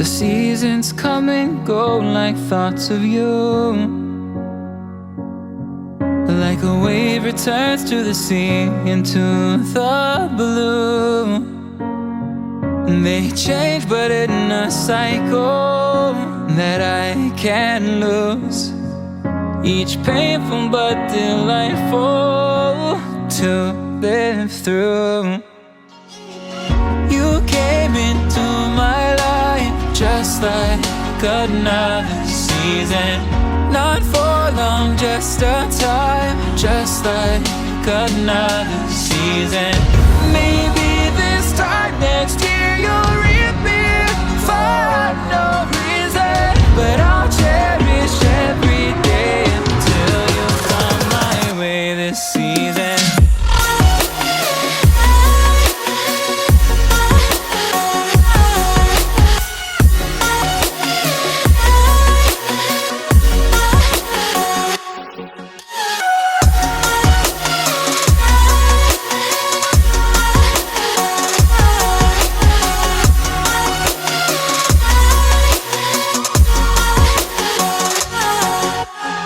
The seasons come and go like thoughts of you. Like a wave returns to the sea, into the blue. They change but in a cycle that I can't lose. Each painful but delightful to live through. You came into my life just like another season. Not for long, just a time, just like another season. Maybe this time next year you'll reappear for no reason, but I'll cherish every day until you come my way this season.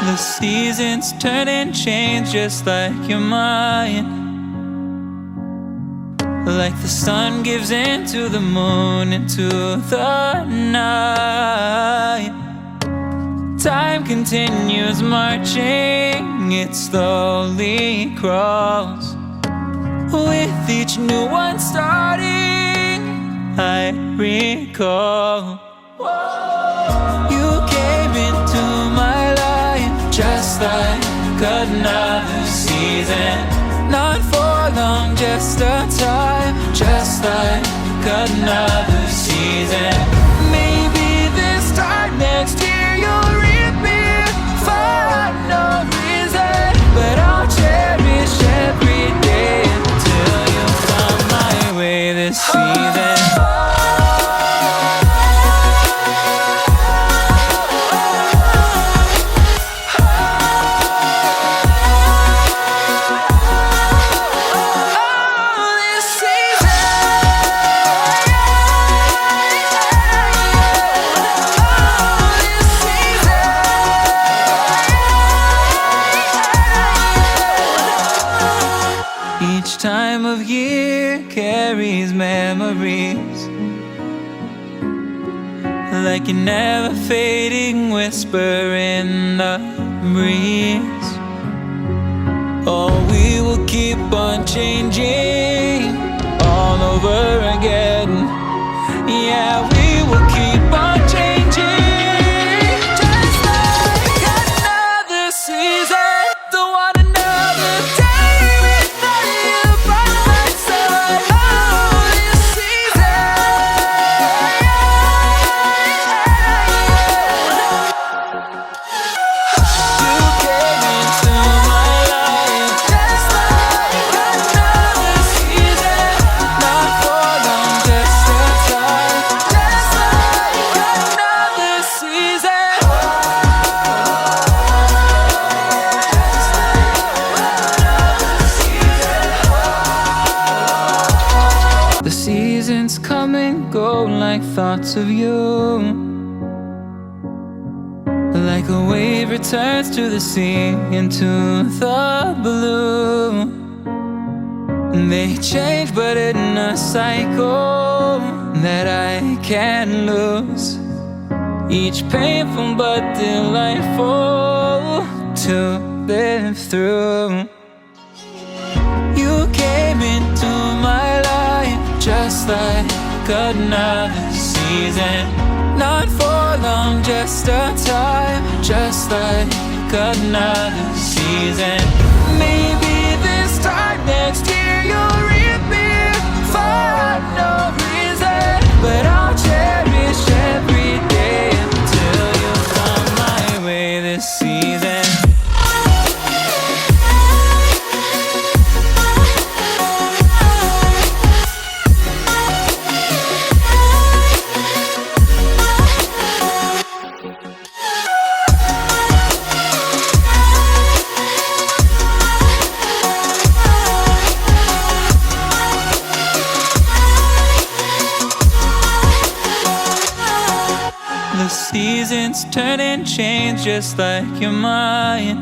The seasons turn and change just like your mind. Like the sun gives into the moon, into the night. Time continues marching, it slowly crawls. With each new one starting, I recall. You came into my life just like another season. Not for long, just a time, just like another season. Maybe this time next year you'll reappear for no reason, but I'll cherish every day until you come my way this season. Each time of year carries memories, like a never fading whisper in the breeze. Oh, we will keep on changing all over again. Yeah, we will keep on changing just like another season. Don't want another day without you by my side. Oh, this season. You came into my life just like another season. Not for long, just a time, just like another season. The seasons come and go like thoughts of you. Like a wave returns to the sea, into the blue. They change but in a cycle that I can't lose. Each painful but delightful to live through. You came into my life just like another season. Not for long, just a time, just like another season. Maybe this time next year you'll reappear for no reason, but I'll cherish every day until you come my way this season. The seasons turn and change just like your mind.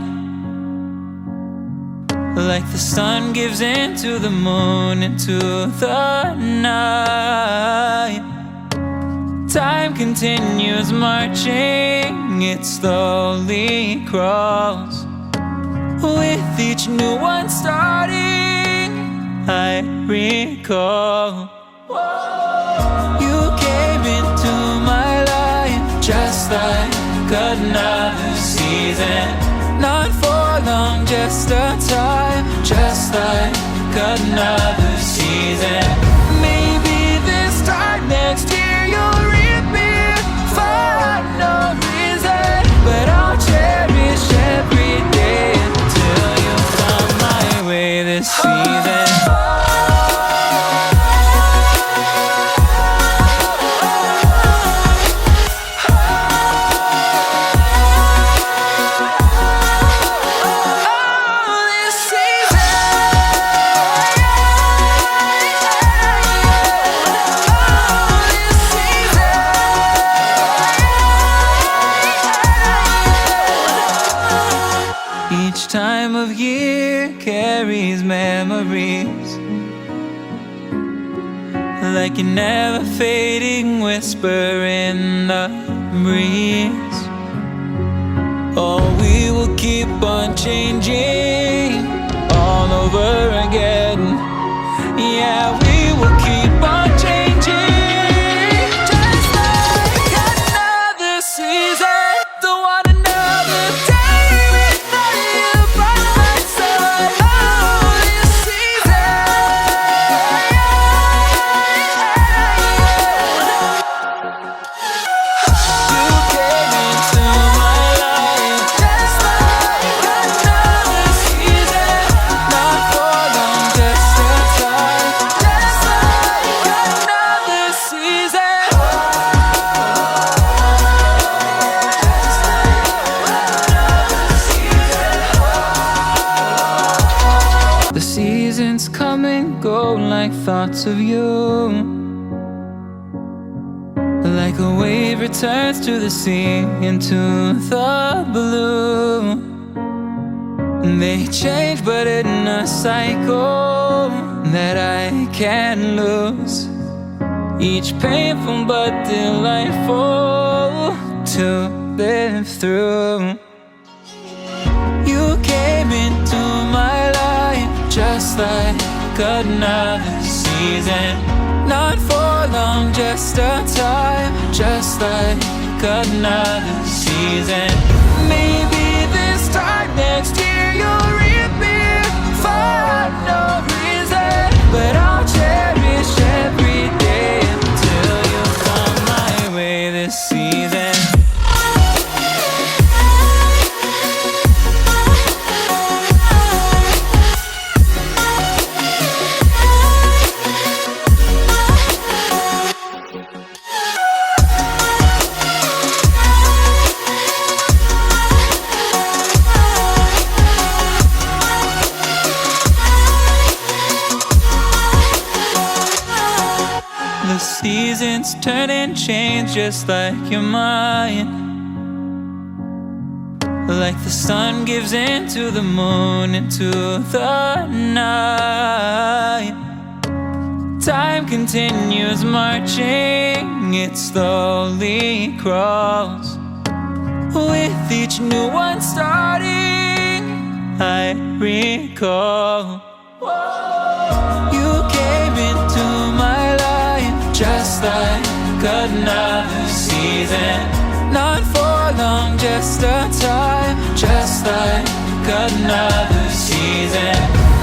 Like the sun gives into the moon, into the night. Time continues marching, it slowly crawls. With each new one starting, I recall. You came into my life just like another season. Not for long, just a time, just like another season. Maybe this time next year you'll reappear for no reason, but I'll cherish every day until you come my way this season. Each time of year carries memories, like a never fading whisper in the breeze. Oh, we will keep on changing all over again. Yeah, we will keep on changing just like another season. Don't want another day without you by my side. Oh, this season. You came into my life just like another season. Not for long, just a time, just like another season. The seasons come and go like thoughts of you. Like a wave returns to the sea, into the blue. They change but in a cycle that I can't lose. Each painful but delightful to live through. You came into my life just like another season. Not for long, just a time, just like another season. Maybe this time next year you'll reappear for no reason, but I'll cherish every day until you come my way this season. The seasons turn and change just like your mind. Like the sun gives into the moon, into the night. Time continues marching, it slowly crawls. With each new one starting, I recall. You came into my life just like another season. Not for long, just a time, just like another season.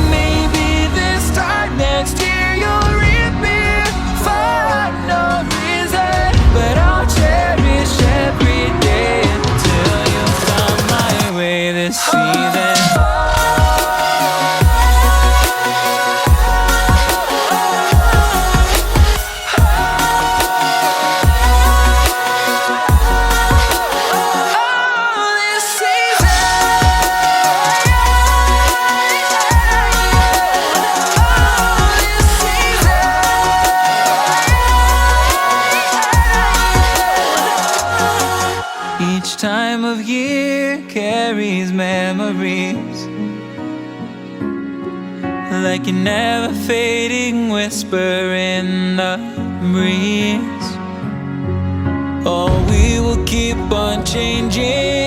Maybe this time next year you'll reappear for no reason, but I'll cherish every day until you come my way this season. time of year carries memories, like a never fading whisper in the breeze. Oh, we will keep on changing